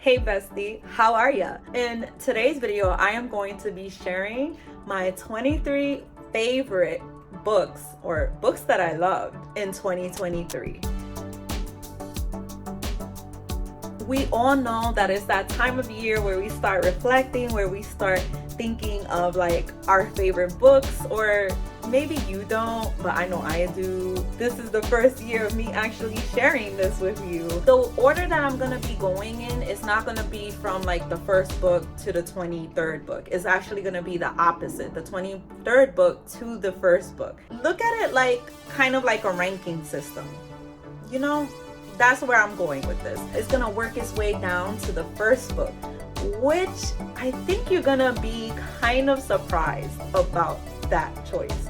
Hey bestie, how are ya? In today's video, I am going to be sharing my 23 favorite books or books that I loved in 2023. We all know that it's that time of year where we start reflecting, where we start thinking of like our favorite books, or maybe you don't, but I know I do. This is the first year of me actually sharing this with you. The order that I'm gonna be going in is not gonna be from like the first book to the 23rd book. It's actually gonna be the opposite, the 23rd book to the first book. Look at it like kind of like a ranking system, you know? That's where I'm going with this. It's gonna work its way down to the first book, which I think you're gonna be kind of surprised about that choice.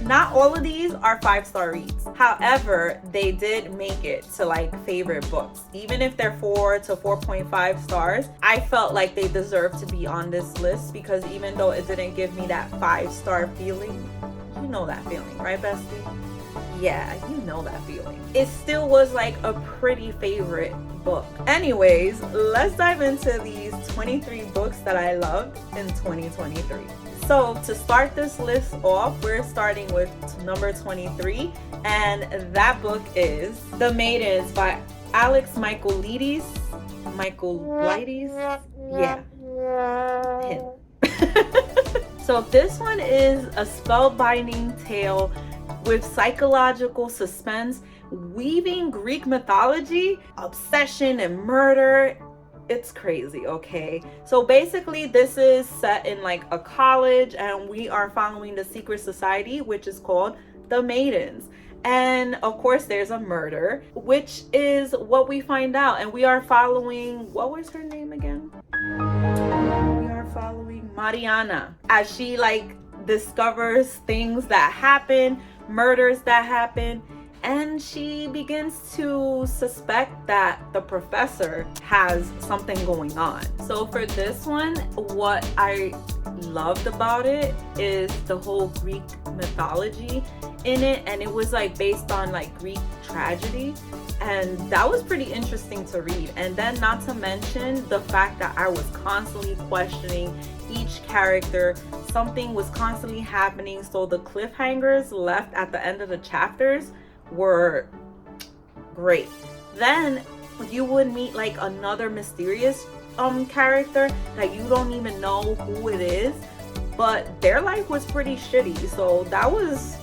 Not all of these are 5-star reads. However, they did make it to like favorite books. Even if they're 4 to 4.5 stars, I felt like they deserve to be on this list because even though it didn't give me that 5-star feeling, you know that feeling, right, bestie? Yeah, you know that feeling. It still was like a pretty favorite book. Anyways, let's dive into these 23 books that I loved in 2023. So to start this list off, we're starting with number 23, and that book is The Maidens by Alex Michaelides. Yeah, him. So this one is a spellbinding tale with psychological suspense, weaving Greek mythology, obsession, and murder. It's crazy, okay? So basically this is set in like a college, and we are following the secret society, which is called the Maidens. And of course there's a murder, which is what we find out. And we are following, what was her name again? We are following Mariana as she like discovers things that happen, murders that happen, and she begins to suspect that the professor has something going on. So for this one, what I loved about it is the whole Greek mythology in it, and it was like based on like Greek tragedy, and that was pretty interesting to read. And then not to mention the fact that I was constantly questioning each character. Something was constantly happening, so the cliffhangers left at the end of the chapters were great. Then you would meet like another mysterious character that you don't even know who it is, but their life was pretty shitty, so that was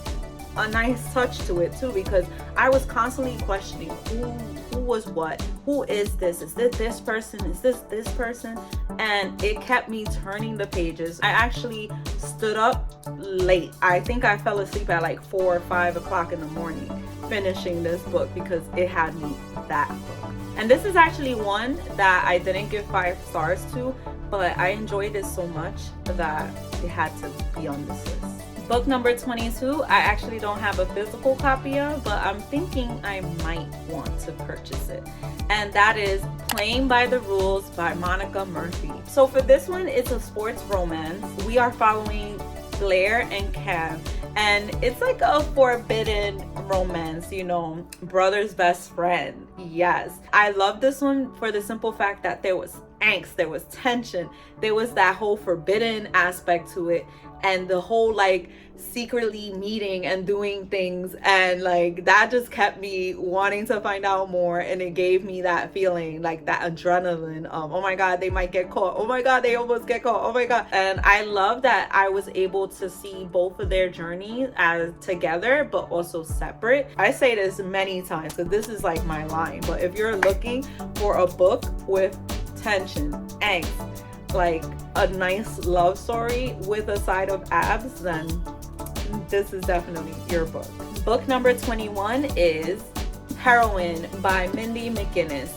a nice touch to it too, because I was constantly questioning who was what, who is this person, is this person, and it kept me turning the pages. I actually stood up late. I think I fell asleep at like 4 or 5 o'clock in the morning finishing this book because it had me that hooked. And this is actually one that I didn't give 5 stars to, but I enjoyed it so much that it had to be on this list. Book number 22, I actually don't have a physical copy of, but I'm thinking I might want to purchase it. And that is Playing by the Rules by Monica Murphy. So for this one, it's a sports romance. We are following Blair and Cam, and it's like a forbidden romance, you know, brother's best friend. Yes, I love this one for the simple fact that there was angst, there was tension, there was that whole forbidden aspect to it, and the whole like secretly meeting and doing things, and like that just kept me wanting to find out more, and it gave me that feeling, like that adrenaline of, oh my god, they might get caught, oh my god, they almost get caught, oh my god. And I love that I was able to see both of their journeys as together but also separate. I say this many times because this is like my line, but if you're looking for a book with tension, angst, like a nice love story with a side of abs, then this is definitely your book. Book number 21 is Heroine by Mindy McGinnis.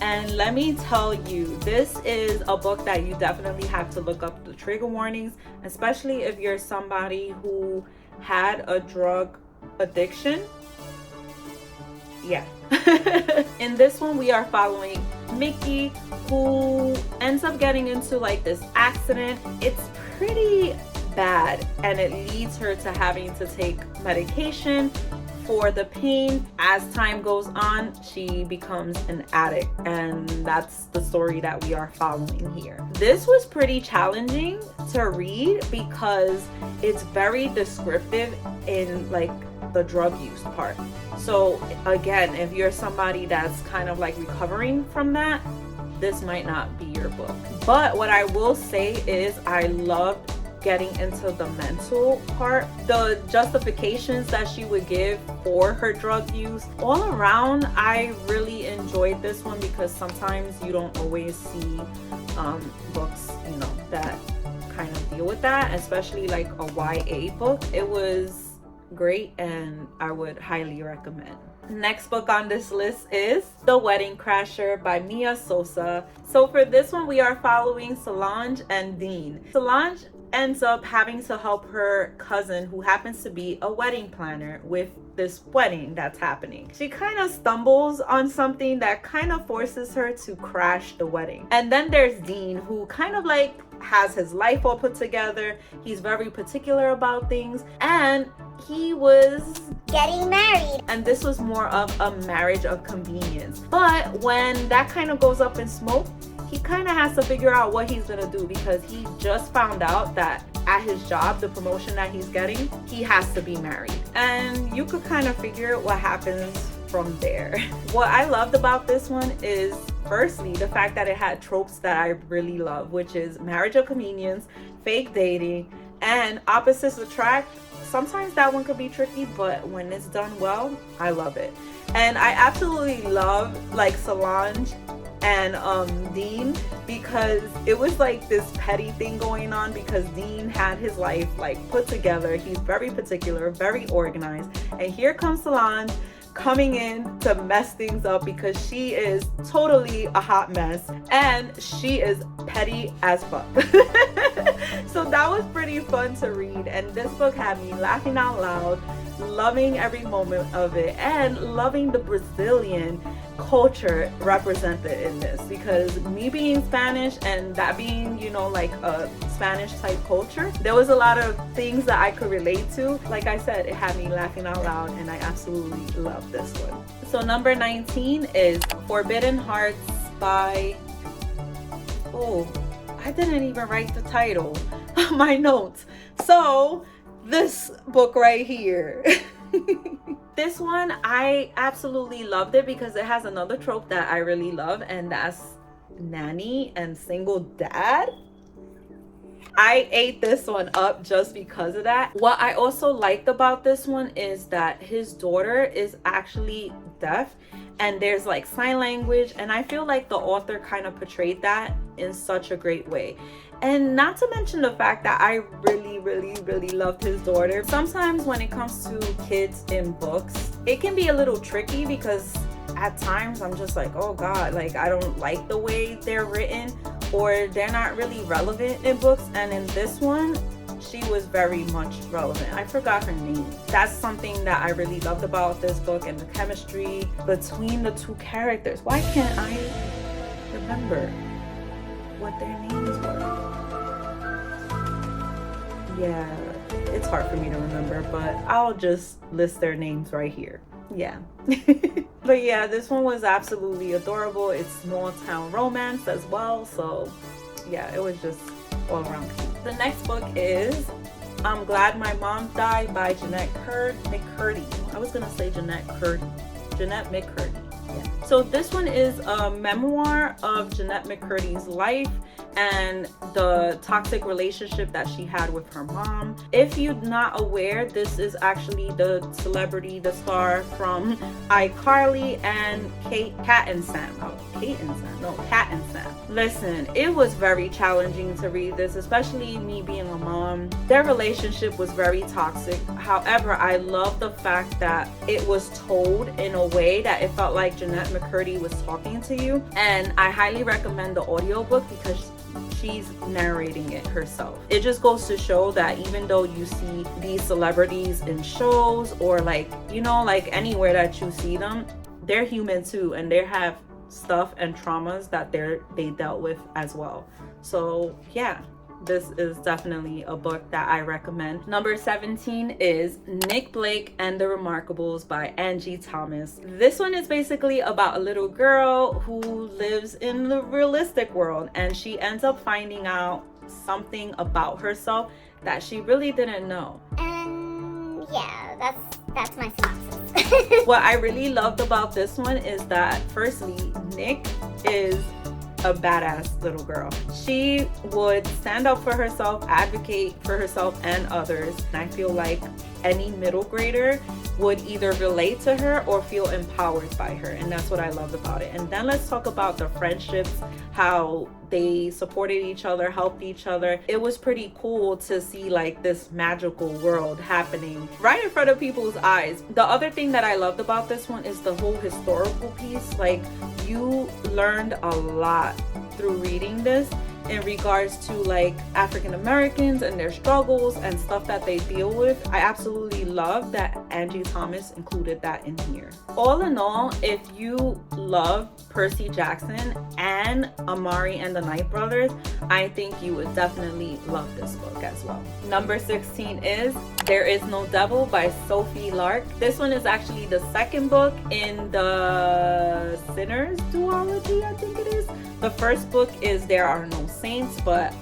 And let me tell you, this is a book that you definitely have to look up the trigger warnings, especially if you're somebody who had a drug addiction. Yeah. In this one, we are following Mickey, who ends up getting into like this accident. It's pretty bad, and it leads her to having to take medication for the pain. As time goes on, she becomes an addict, and that's the story that we are following here. This was pretty challenging to read because it's very descriptive in like the drug use part. So again, if you're somebody that's kind of like recovering from that, this might not be your book. But what I will say is I loved getting into the mental part, the justifications that she would give for her drug use. All around, I really enjoyed this one because sometimes you don't always see books, you know, that kind of deal with that, especially like a YA book. It was great and I would highly recommend. Next book on this list is The Wedding Crasher by Mia Sosa. So for this one, we are following Solange and Dean. Solange ends up having to help her cousin, who happens to be a wedding planner, with this wedding that's happening. She kind of stumbles on something that kind of forces her to crash the wedding. And then there's Dean, who kind of like has his life all put together. He's very particular about things, and he was getting married. And this was more of a marriage of convenience. But when that kind of goes up in smoke, he kind of has to figure out what he's gonna do, because he just found out that at his job, the promotion that he's getting, he has to be married. And you could kind of figure what happens from there. What I loved about this one is, firstly, the fact that it had tropes that I really love, which is marriage of convenience, fake dating, and opposites attract. Sometimes that one could be tricky, but when it's done well, I love it. And I absolutely love like Solange and Dean, because it was like this petty thing going on, because Dean had his life like put together. He's very particular, very organized, and here comes Solange coming in to mess things up, because she is totally a hot mess and she is petty as fuck. So that was pretty fun to read, and this book had me laughing out loud, loving every moment of it, and loving the Brazilian culture represented in this, because me being Spanish and that being, you know, like a Spanish type culture, there was a lot of things that I could relate to. Like I said, it had me laughing out loud, and I absolutely love this one. So number 19 is Forbidden Hearts by, oh, I didn't even write the title on my notes. So this book right here. This one, I absolutely loved it because it has another trope that I really love, and that's nanny and single dad. I ate this one up just because of that. What I also liked about this one is that his daughter is actually deaf, and there's like sign language, and I feel like the author kind of portrayed that in such a great way. And not to mention the fact that I really loved his daughter. Sometimes when it comes to kids in books, it can be a little tricky, because at times I'm just like, oh God, like I don't like the way they're written, or they're not really relevant in books. And in this one, she was very much relevant. I forgot her name. That's something that I really loved about this book, and the chemistry between the two characters. Why can't I remember what their names were? Yeah, it's hard for me to remember, but I'll just list their names right here. Yeah. But yeah, this one was absolutely adorable. It's small town romance as well, so yeah, it was just all around cute. The next book is I'm Glad My Mom Died by Jeanette McCurdy. I was gonna say Jeanette McCurdy. Yeah. So this one is a memoir of Jeanette McCurdy's life and the toxic relationship that she had with her mom. If you're not aware, this is actually the celebrity, the star from iCarly and Cat and Sam. Listen, it was very challenging to read this, especially me being a mom. Their relationship was very toxic. However, I love the fact that it was told in a way that it felt like Jeanette McCurdy was talking to you. And I highly recommend the audiobook because she's narrating it herself. It just goes to show that even though you see these celebrities in shows or like, you know, like anywhere that you see them, they're human too, and they have stuff and traumas that they dealt with as well. So yeah, this is definitely a book that I recommend. Number 17 is Nic Blake and the Remarkables by Angie Thomas. This one is basically about a little girl who lives in the realistic world, and she ends up finding out something about herself that she really didn't know. And yeah, that's my synopsis. What I really loved about this one is that firstly, Nic is a badass little girl. She would stand up for herself, advocate for herself and others. And I feel like any middle grader would either relate to her or feel empowered by her, and that's what I loved about it. And then let's talk about the friendships, how they supported each other, helped each other. It was pretty cool to see like this magical world happening right in front of people's eyes. The other thing that I loved about this one is the whole historical piece. Like, you learned a lot through reading this in regards to like African Americans and their struggles and stuff that they deal with. I absolutely love that Angie Thomas included that in here. All in all, if you love Percy Jackson and Amari and the Night Brothers, I think you would definitely love this book as well. Number 16 is There Is No Devil by Sophie Lark. This one is actually the second book in the Sinners duology, I think it is. The first book is There Are No Saints, but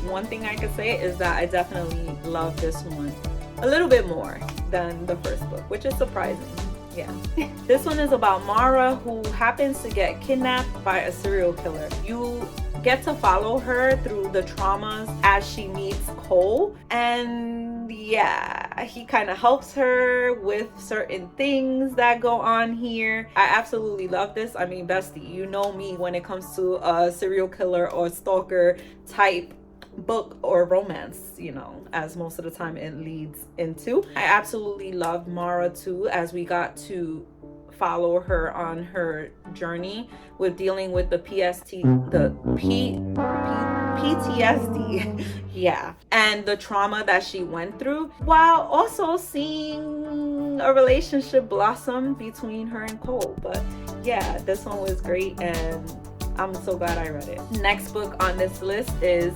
one thing I could say is that I definitely love this one a little bit more than the first book, which is surprising. Yeah. This one is about Mara, who happens to get kidnapped by a serial killer. You get to follow her through the traumas as she meets Cole, and yeah, he kind of helps her with certain things that go on here. I absolutely love this. I mean, bestie, you know me when it comes to a serial killer or stalker type book or romance, you know, as most of the time it leads into. I absolutely loved Mara too, as we got to follow her on her journey with dealing with the PTSD yeah, and the trauma that she went through, while also seeing a relationship blossom between her and Cole. But yeah, this one was great and I'm so glad I read it. Next book on this list is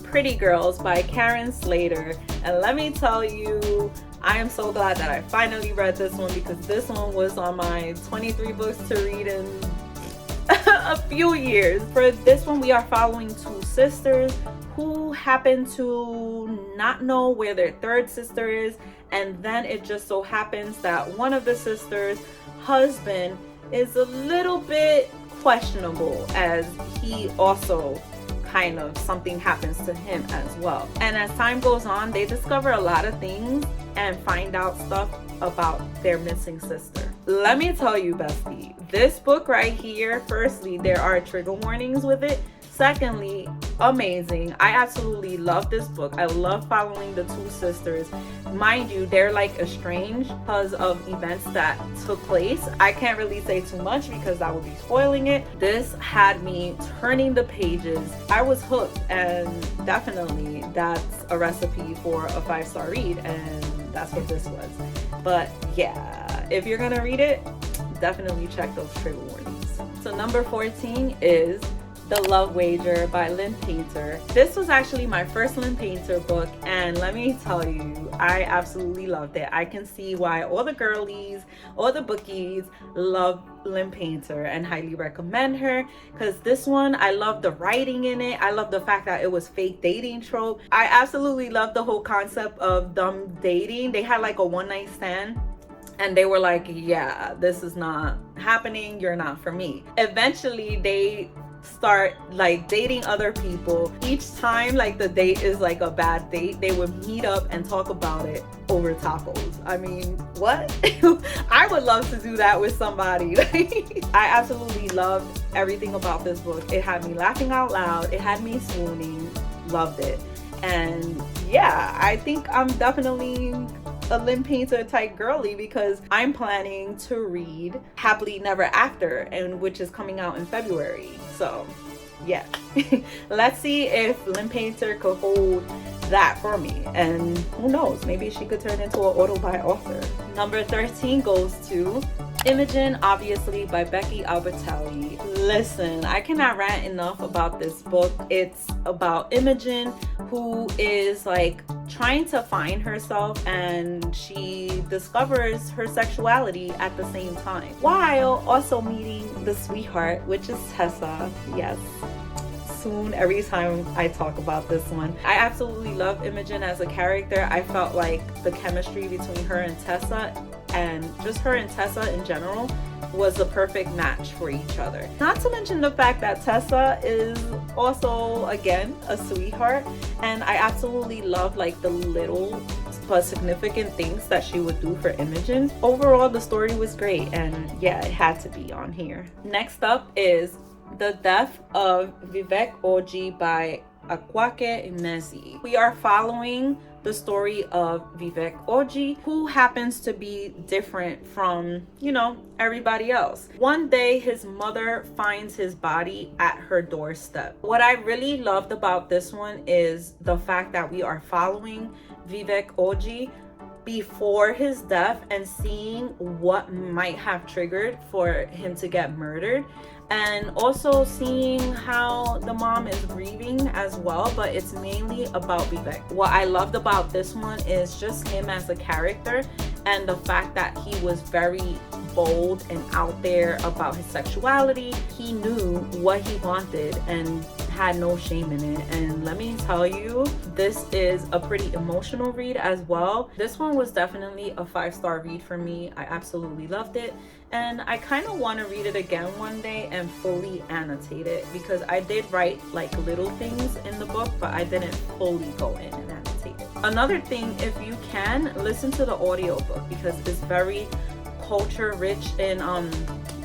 Pretty Girls by Karen Slater, and let me tell you, I am so glad that I finally read this one, because this one was on my 23 books to read in a few years. For this one, we are following two sisters who happen to not know where their third sister is, and then it just so happens that one of the sisters' husband is a little bit questionable, as he also kind of something happens to him as well. And as time goes on, they discover a lot of things and find out stuff about their missing sister. Let me tell you, bestie, this book right here, firstly, there are trigger warnings with it. Secondly, amazing. I absolutely love this book. I love following the two sisters. Mind you, they're like estranged because of events that took place. I can't really say too much because that would be spoiling it. This had me turning the pages. I was hooked, and definitely that's a recipe for a 5-star read, and that's what this was. But yeah, if you're gonna read it, definitely check those trigger warnings. So number 14 is The Love Wager by Lynn Painter. This was actually my first Lynn Painter book, and let me tell you, I absolutely loved it. I can see why all the girlies, all the bookies love Lynn Painter and highly recommend her, because this one, I love the writing in it. I love the fact that it was fake dating trope. I absolutely love the whole concept of them dating. They had like a one-night stand, and they were like, yeah, this is not happening, you're not for me. Eventually they start like dating other people. Each time like the date is like a bad date, they would meet up and talk about it over tacos. I mean, what? I would love to do that with somebody. I absolutely loved everything about this book. It had me laughing out loud, it had me swooning, loved it. And yeah, I think I'm definitely a Lynn Painter type girly, because I'm planning to read Happily Never After, and which is coming out in February. So yeah, let's see if Lynn Painter could hold that for me, and who knows, maybe she could turn into an auto by author. Number 13 goes to Imogen, obviously, by Becky Albertelli. Listen, I cannot rant enough about this book. It's about Imogen, who is like trying to find herself, and she discovers her sexuality at the same time, while also meeting the sweetheart, which is Tessa. Yes. Soon, every time I talk about this one. I absolutely love Imogen as a character. I felt like the chemistry between her and Tessa, and just her and Tessa in general, was the perfect match for each other. Not to mention the fact that Tessa is also, again, a sweetheart, and I absolutely love like the little but significant things that she would do for Imogen. Overall, the story was great, and yeah, it had to be on here. Next up is The Death of Vivek Oji by Akwake Emezi. We are following the story of Vivek Oji, who happens to be different from, everybody else. One day, his mother finds his body at her doorstep. What I really loved about this one is the fact that we are following Vivek Oji before his death and seeing what might have triggered for him to get murdered, and also seeing how the mom is grieving as well, but it's mainly about Vivek. What I loved about this one is just him as a character, and the fact that he was very bold and out there about his sexuality. He knew what he wanted and had no shame in it. And let me tell you, this is a pretty emotional read as well. This one was definitely a 5-star read for me. I absolutely loved it, and I kind of want to read it again one day and fully annotate it, because I did write like little things in the book, but I didn't fully go in and annotate it. Another thing, if you can, listen to the audiobook, because it's very culture rich in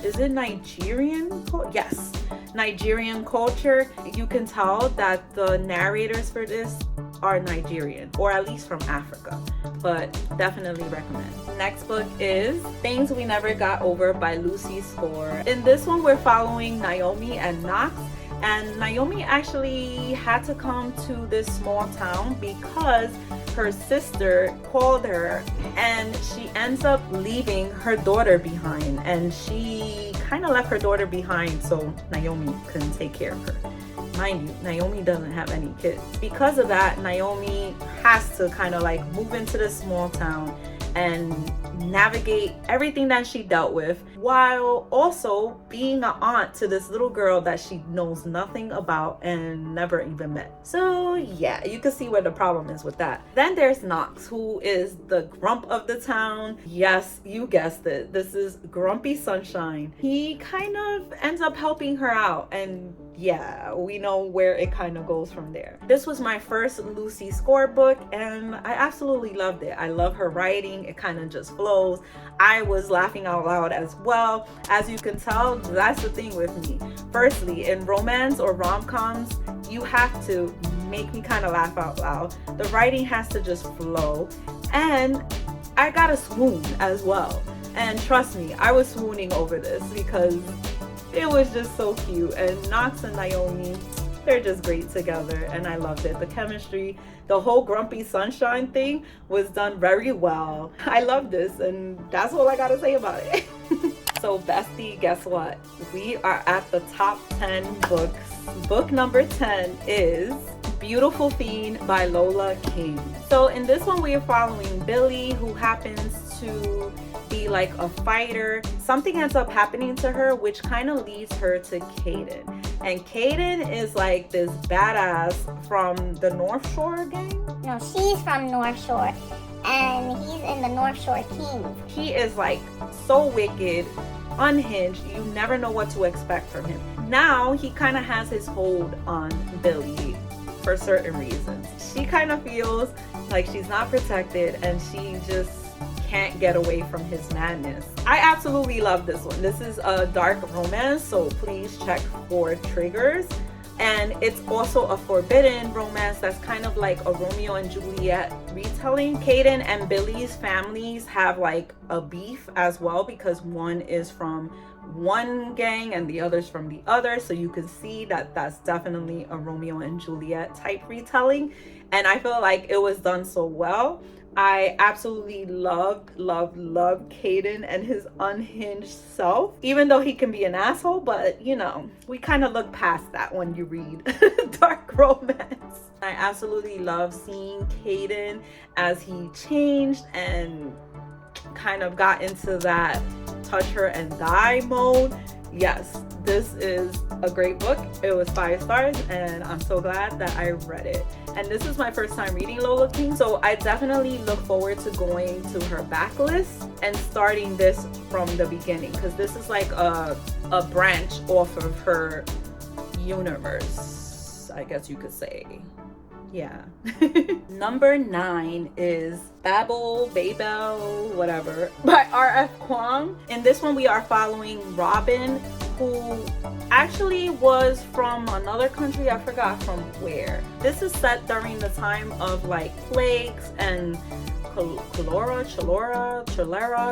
is it Nigerian? Yes, Nigerian culture. You can tell that the narrators for this are Nigerian, or at least from Africa, but definitely recommend. Next book is Things We Never Got Over by Lucy Score. In this one, we're following Naomi and Knox. And Naomi actually had to come to this small town because her sister called her, and she ends up leaving her daughter behind. And she kind of left her daughter behind so Naomi couldn't take care of her. Mind you, Naomi doesn't have any kids. Because of that, Naomi has to kind of like move into this small town and navigate everything that she dealt with, while also being an aunt to this little girl that she knows nothing about and never even met. So yeah, you can see where the problem is with that. Then there's Knox, who is the grump of the town. Yes, you guessed it, this is Grumpy Sunshine. He kind of ends up helping her out, and yeah, we know where it kind of goes from there. This was my first Lucy Score book, and I absolutely loved it. I love her writing. It kind of just flows. I was laughing out loud as well. As you can tell, that's the thing with me. Firstly, in romance or rom-coms, you have to make me kind of laugh out loud. The writing has to just flow, and I got a swoon as well. And trust me, I was swooning over this because it was just so cute. And Knox and Naomi, they're just great together, and I loved it. The chemistry, the whole Grumpy Sunshine thing was done very well. I love this, and that's all I gotta say about it. So bestie, guess what? We are at the top 10 books. Book number 10 is Beautiful Fiend by Lola King. So in this one, we are following Billy, who happens to be like a fighter. Something ends up happening to her, which kind of leads her to Caden. And Caden is like this badass from the North Shore gang. No, she's from North Shore, and he's in the North Shore Kings. He is like so wicked, unhinged. You never know what to expect from him. Now he kind of has his hold on Billy for certain reasons. She kind of feels like she's not protected, and she just can't get away from his madness. I absolutely love this one. This is a dark romance, so please check for triggers. And it's also a forbidden romance that's kind of like a Romeo and Juliet retelling. Caden and Billy's families have like a beef as well, because one is from one gang and the other's from the other. So you can see that that's definitely a Romeo and Juliet type retelling. And I feel like it was done so well. I absolutely loved Caden and his unhinged self, even though he can be an asshole, but you know, we kind of look past that when you read dark romance. I absolutely love seeing Caden as he changed and kind of got into that touch her and die mode. Yes, this is a great book. It was 5 stars and I'm so glad that I read it. And this is my first time reading Lola King, so I definitely look forward to going to her backlist and starting this from the beginning, because this is like a branch off of her universe, I guess you could say. Yeah. Number 9 is Babel, whatever, by R.F. Kuang. In this one, we are following Robin, who actually was from another country. I forgot from where. This is set during the time of like plagues and cholera,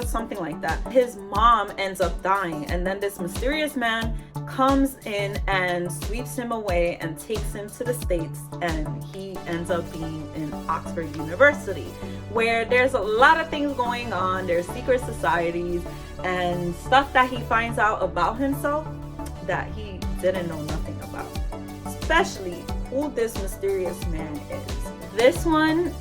something like that. His mom ends up dying, and then this mysterious man comes in and sweeps him away and takes him to the States, and he ends up being in Oxford University, where there's a lot of things going on. There's secret societies and stuff that he finds out about himself that he didn't know nothing about, especially who this mysterious man is. This one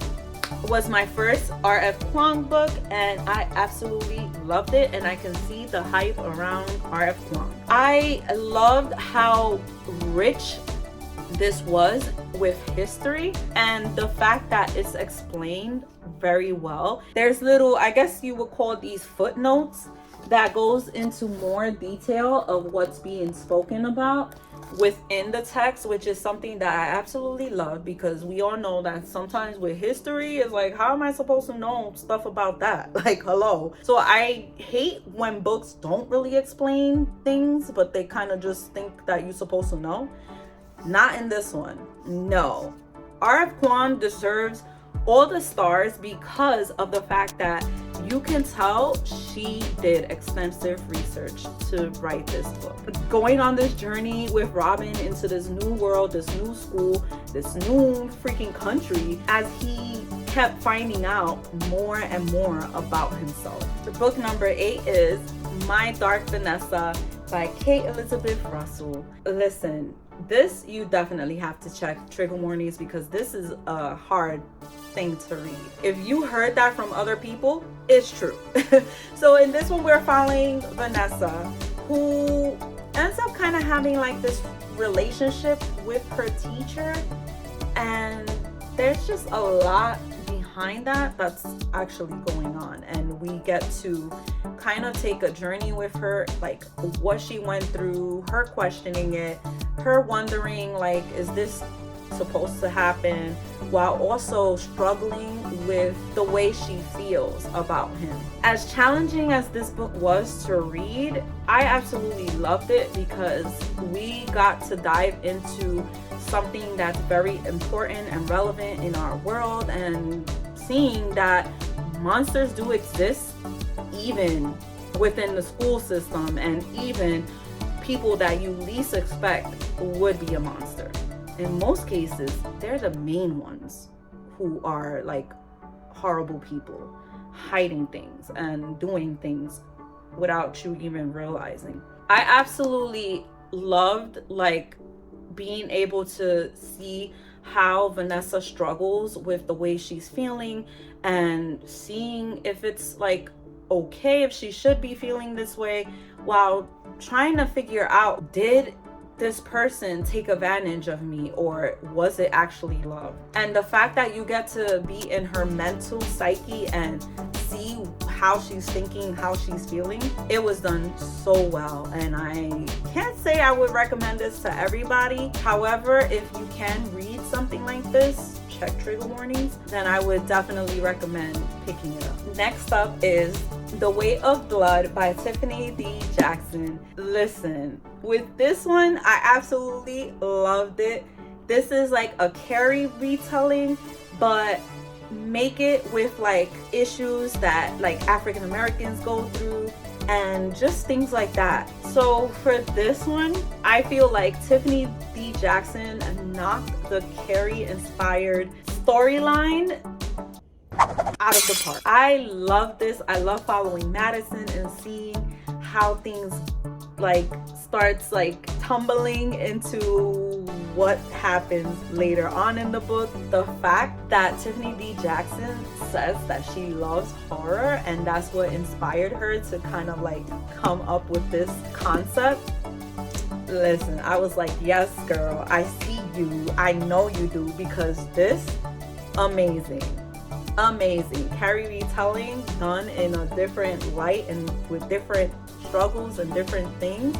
was my first R.F. Kuang book, and I absolutely loved it, and I can see the hype around R.F. Kuang. I loved how rich this was with history, and the fact that it's explained very well. There's little, I guess you would call these footnotes, that goes into more detail of what's being spoken about within the text, which is something that I absolutely love, because we all know that sometimes with history it's like, how am I supposed to know stuff about that? Like, hello. So I hate when books don't really explain things, but they kind of just think that you're supposed to know. Not in this one. No. R.F. Kuang deserves all the stars because of the fact that you can tell she did extensive research to write this book. Going on this journey with Robin into this new world, this new school, this new freaking country, as he kept finding out more and more about himself. The book number 8 is My Dark Vanessa by Kate Elizabeth Russell. Listen, this you definitely have to check trigger warnings, because this is a hard thing to read. If you heard that from other people, it's true. So in this one, we're following Vanessa, who ends up kind of having like this relationship with her teacher, and there's just a lot behind that that's actually going on, and we get to kind of take a journey with her, like what she went through, her questioning it, her wondering like, is this supposed to happen, while also struggling with the way she feels about him. As challenging as this book was to read, I absolutely loved it, because we got to dive into something that's very important and relevant in our world, and seeing that monsters do exist even within the school system, and even people that you least expect would be a monster. In most cases, they're the main ones who are like horrible people, hiding things and doing things without you even realizing. I absolutely loved like being able to see how Vanessa struggles with the way she's feeling, and seeing if it's like okay, if she should be feeling this way, while trying to figure out, did this person take advantage of me, or was it actually love? And the fact that you get to be in her mental psyche and see how she's thinking, how she's feeling, it was done so well. And I can't say I would recommend this to everybody. However, if you can read something like this, check trigger warnings, then I would definitely recommend picking it up. Next up is The Weight of Blood by Tiffany D. Jackson. Listen, with this one, I absolutely loved it. This is like a Carrie retelling, but make it with like issues that like African Americans go through and just things like that. So for this one, I feel like Tiffany D. Jackson knocked the Carrie inspired storyline out of the park. I love this. I love following Madison and seeing how things like starts like tumbling into what happens later on in the book. The fact that Tiffany D. Jackson says that she loves horror and that's what inspired her to kind of like come up with this concept. Listen, I was like, yes, girl, I see you. I know you do, because this, amazing. Carrie retelling done in a different light and with different struggles and different things.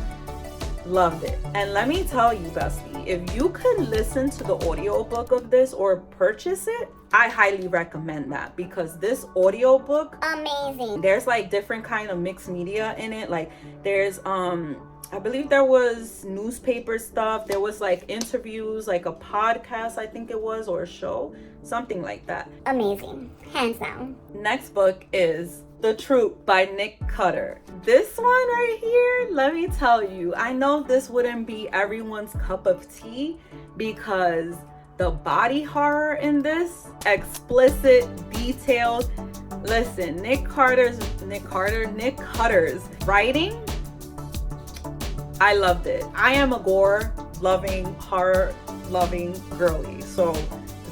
Loved it. And let me tell you, bestie, if you could listen to the audiobook of this or purchase it, I highly recommend that, because this audiobook, amazing. There's like different kind of mixed media in it. Like there's I believe there was newspaper stuff, there was like interviews, like a podcast I think it was, or a show, something like that. Amazing, hands down. Next book is The Troop by Nick Cutter. This one right here, let me tell you, I know this wouldn't be everyone's cup of tea, because the body horror in this, explicit, detailed. Listen, Nick Cutter's writing, I loved it. I am a gore loving, horror loving girly, so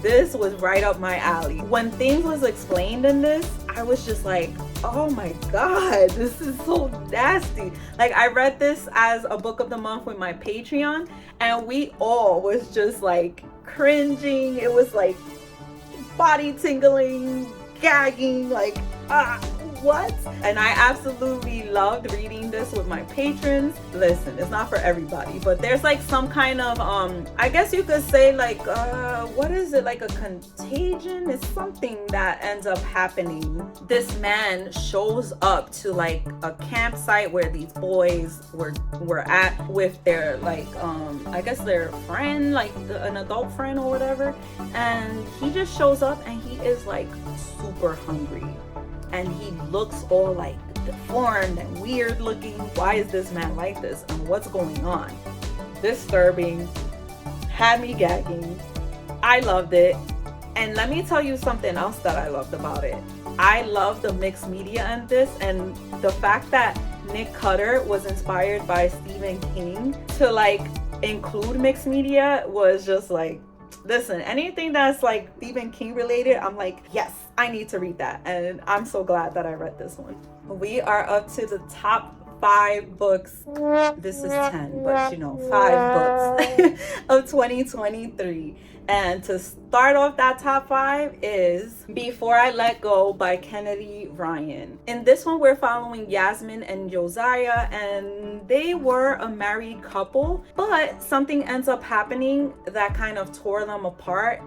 this was right up my alley. When things was explained in this, I was just like, oh my god, this is so nasty. Like, I read this as a book of the month with my Patreon, and we all was just like cringing. It was like body tingling, gagging, like what? And I absolutely loved reading this with my patrons. Listen, it's not for everybody, but there's like some kind of I guess you could say like what is it, like a contagion? It's something that ends up happening. This man shows up to like a campsite where these boys were at with their like I guess their friend, like an adult friend or whatever, and he just shows up and he is like super hungry. And he looks all like deformed and weird looking. Why is this man like this? And what's going on? Disturbing. Had me gagging. I loved it. And let me tell you something else that I loved about it. I love the mixed media in this, and the fact that Nick Cutter was inspired by Stephen King to like include mixed media was just like, listen, anything that's like Stephen King related, I'm like, yes, I need to read that. And I'm so glad that I read this one. We are up to the top 5 books. This is 10, but you know, 5 books of 2023. And to start off that top 5 is Before I Let Go by Kennedy Ryan. In this one, we're following Yasmin and Josiah, and they were a married couple, but something ends up happening that kind of tore them apart.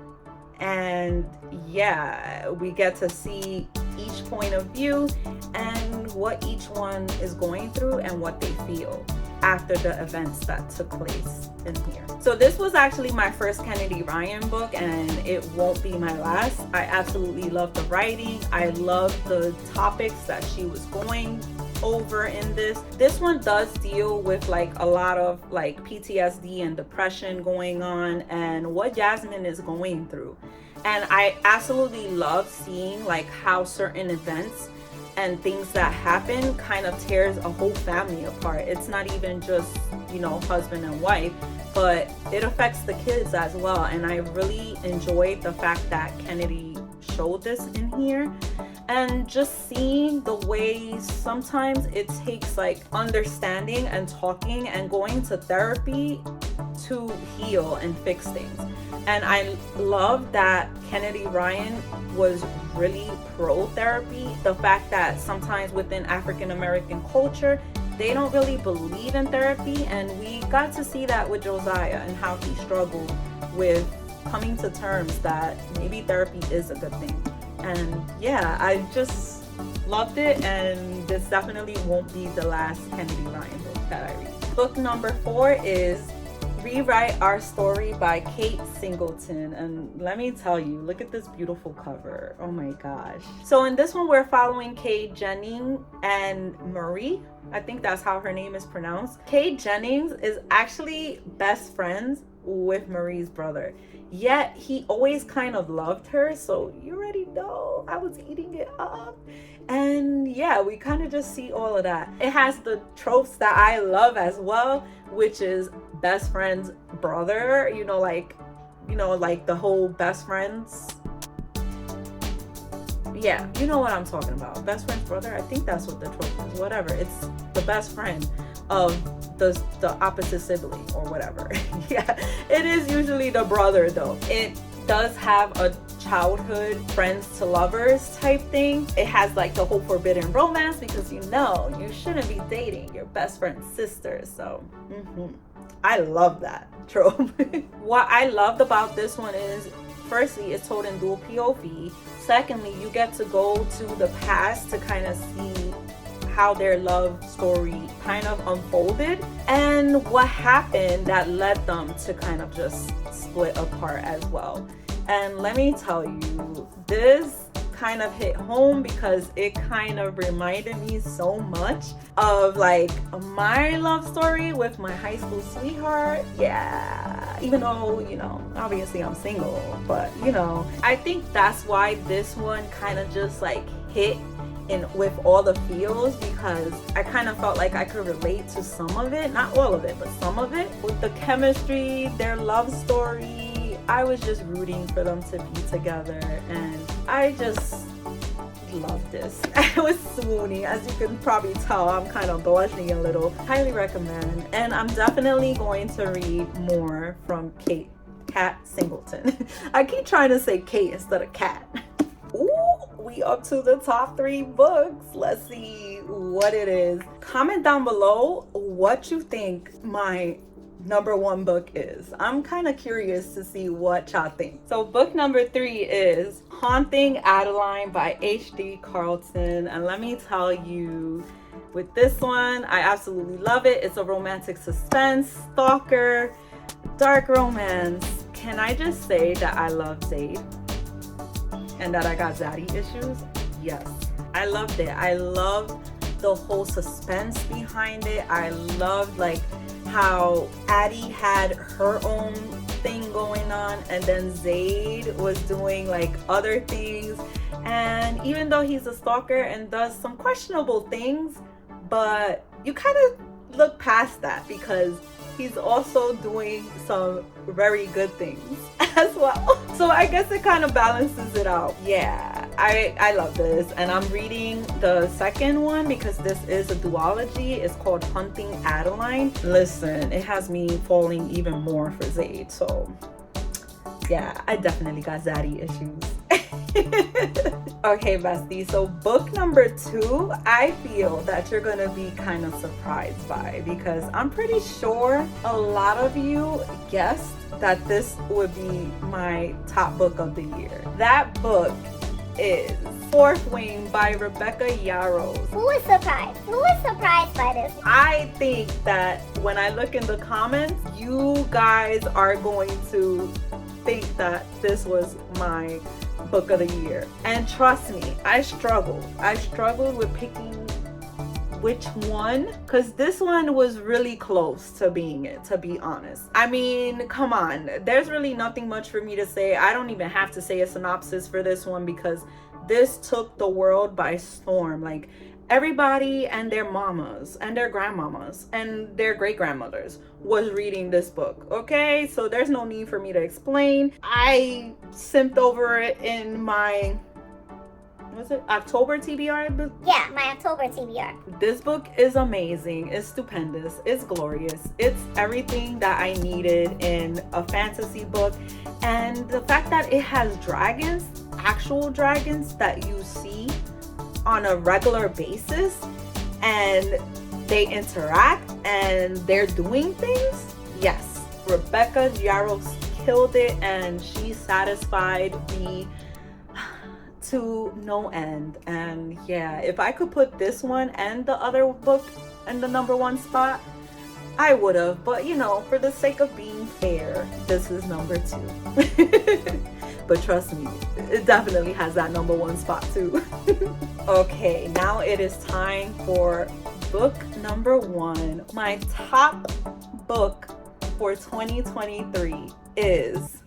And yeah, we get to see each point of view and what each one is going through and what they feel after the events that took place in here. So this was actually my first Kennedy Ryan book, and it won't be my last. I absolutely love the writing. I love the topics that she was going over in this. This one does deal with like a lot of like PTSD and depression going on and what Jasmine is going through. And I absolutely love seeing like how certain events and things that happen kind of tears a whole family apart. It's not even just, you know, husband and wife, but it affects the kids as well. And I really enjoyed the fact that Kennedy showed this in here, and just seeing the ways sometimes it takes like understanding and talking and going to therapy to heal and fix things. And I love that Kennedy Ryan was really pro-therapy. The fact that sometimes within African American culture, they don't really believe in therapy. And we got to see that with Josiah and how he struggled with coming to terms that maybe therapy is a good thing. And yeah, I just loved it. And this definitely won't be the last Kennedy Ryan book that I read. Book number 4 is Rewrite Our Story by Kate Singleton. And let me tell you, look at this beautiful cover. Oh my gosh. So in this one, we're following Kay Jennings and Marie. I think that's how her name is pronounced. Kay Jennings is actually best friends with Marie's brother. Yet he always kind of loved her, so you already know I was eating it up. And yeah, we kind of just see all of that. It has the tropes that I love as well, which is best friend's brother, like the whole best friends. Yeah, you know what I'm talking about. Best friend's brother. I think that's what the trope is. Whatever. It's the best friend of the opposite sibling or whatever. Yeah, it is usually the brother though. It does have a childhood friends to lovers type thing. It has like the whole forbidden romance because you shouldn't be dating your best friend's sister. So I love that trope. What I loved about this one is, firstly, it's told in dual POV. Secondly, you get to go to the past to kind of see how their love story kind of unfolded and what happened that led them to kind of just split apart as well. And let me tell you, this kind of hit home because it kind of reminded me so much of like my love story with my high school sweetheart. Yeah, even though obviously I'm single, but I think that's why this one kind of just like hit in with all the feels, because I kind of felt like I could relate to some of it, not all of it, but some of it. With the chemistry, their love story, I was just rooting for them to be together, and I just love this. I was swooning. As you can probably tell, I'm kind of blushing a little. Highly recommend, and I'm definitely going to read more from Kat Singleton. I keep trying to say Kate instead of Kat. Ooh, we up to the top 3 books. Let's see what it is. Comment down below what you think my number 1 book is. I'm kind of curious to see what y'all think. So book number 3 is Haunting Adeline by H.D. Carlton. And let me tell you, with this one, I absolutely love it. It's a romantic suspense, stalker, dark romance. Can I just say that I love Zayd? And that I got zaddy issues? Yes. I loved it. I loved the whole suspense behind it. I loved like how Addie had her own thing going on, and then Zayd was doing like other things. And even though he's a stalker and does some questionable things, but you kind of look past that because he's also doing some very good things as well. So I guess it kind of balances it out. Yeah, I love this. And I'm reading the second one because this is a duology. It's called Hunting Adeline. Listen, it has me falling even more for Zayd. So yeah, I definitely got zaddy issues. Okay, bestie, so book number 2, I feel that you're gonna be kind of surprised by, because I'm pretty sure a lot of you guessed that this would be my top book of the year. That book is Fourth Wing by Rebecca Yarros. Who was surprised? Who was surprised by this? I think that when I look in the comments, you guys are going to think that this was my book of the year. And trust me, I struggled with picking which one, because this one was really close to being it, to be honest. I mean, come on, there's really nothing much for me to say. I don't even have to say a synopsis for this one because this took the world by storm. Like, everybody and their mamas and their grandmamas and their great grandmothers was reading this book. Okay, so there's no need for me to explain. I simped over it in my, was it October TBR? Yeah, my October TBR. This book is amazing. It's stupendous. It's glorious. It's everything that I needed in a fantasy book. And the fact that it has dragons, actual dragons that you see on a regular basis, and they interact and they're doing things. Yes, Rebecca Yarros killed it, and she satisfied me to no end. And yeah, if I could put this one and the other book in the number 1 spot, I would have, but for the sake of being fair, this is number 2. But trust me, it definitely has that number 1 spot too. Okay, now it is time for book number 1. My top book for 2023 is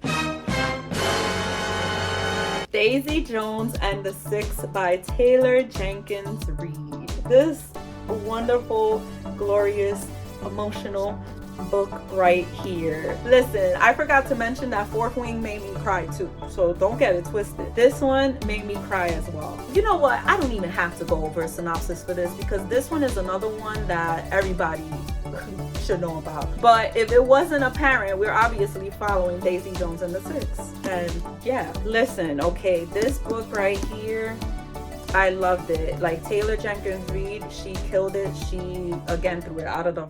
Daisy Jones and the Six by Taylor Jenkins Reid. This wonderful, glorious, emotional book right here. Listen, I forgot to mention that Fourth Wing made me cry too, so don't get it twisted. This one made me cry as well. You know what? I don't even have to go over a synopsis for this because this one is another one that everybody should know about. But if it wasn't apparent, we're obviously following Daisy Jones and the Six. And yeah, listen, okay, this book right here, I loved it. Like, Taylor Jenkins Reid, she killed it. She again threw it out of the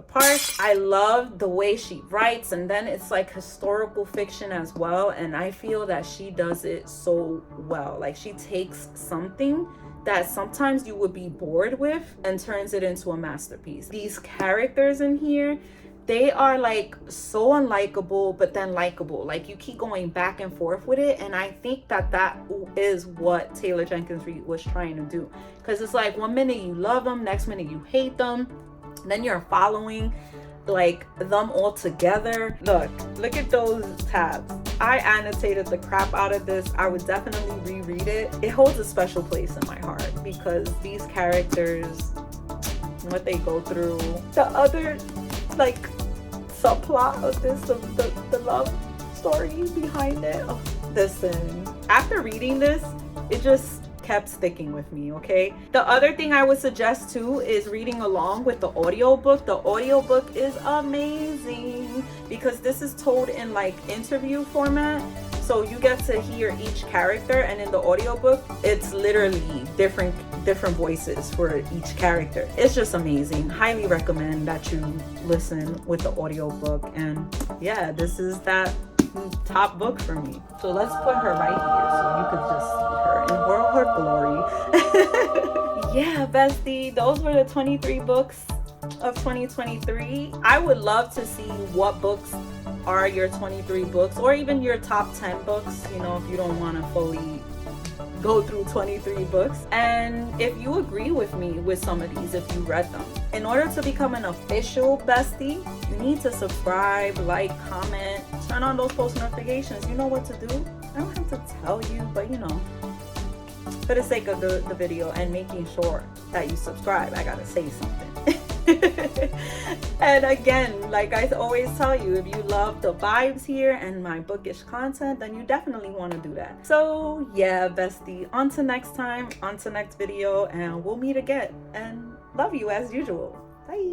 park. I love the way she writes, and then it's like historical fiction as well, and I feel that she does it so well. Like, she takes something that sometimes you would be bored with and turns it into a masterpiece. These characters in here, they are like so unlikable but then likable. Like, you keep going back and forth with it, and I think that is what Taylor Jenkins Reid was trying to do, because it's like one minute you love them, next minute you hate them, then you're following like them all together. Look at those tabs. I annotated the crap out of this. I would definitely reread it. It holds a special place in my heart because these characters, what they go through, the other like subplot of this, of the love story behind it. Oh, listen, after reading this, it just kept sticking with me. Okay, the other thing I would suggest too is reading along with the audiobook. The audiobook is amazing because this is told in like interview format, so you get to hear each character, and in the audiobook it's literally different voices for each character. It's just amazing. Highly recommend that you listen with the audiobook. And yeah, this is that top book for me. So let's put her right here so you could just see her in all her glory. Yeah, bestie, those were the 23 books of 2023. I would love to see what books are your 23 books, or even your top 10 books, you know, if you don't want to fully go through 23 books, and if you agree with me with some of these, if you read them. In order to become an official bestie, you need to subscribe, like, comment, turn on those post notifications. You know what to do. I don't have to tell you, but you know, for the sake of the video and making sure that you subscribe, I gotta say something. And again, like I always tell you, if you love the vibes here and my bookish content, then you definitely want to do that. So yeah, bestie, on to next time, on to next video, and we'll meet again. And love you as usual. Bye.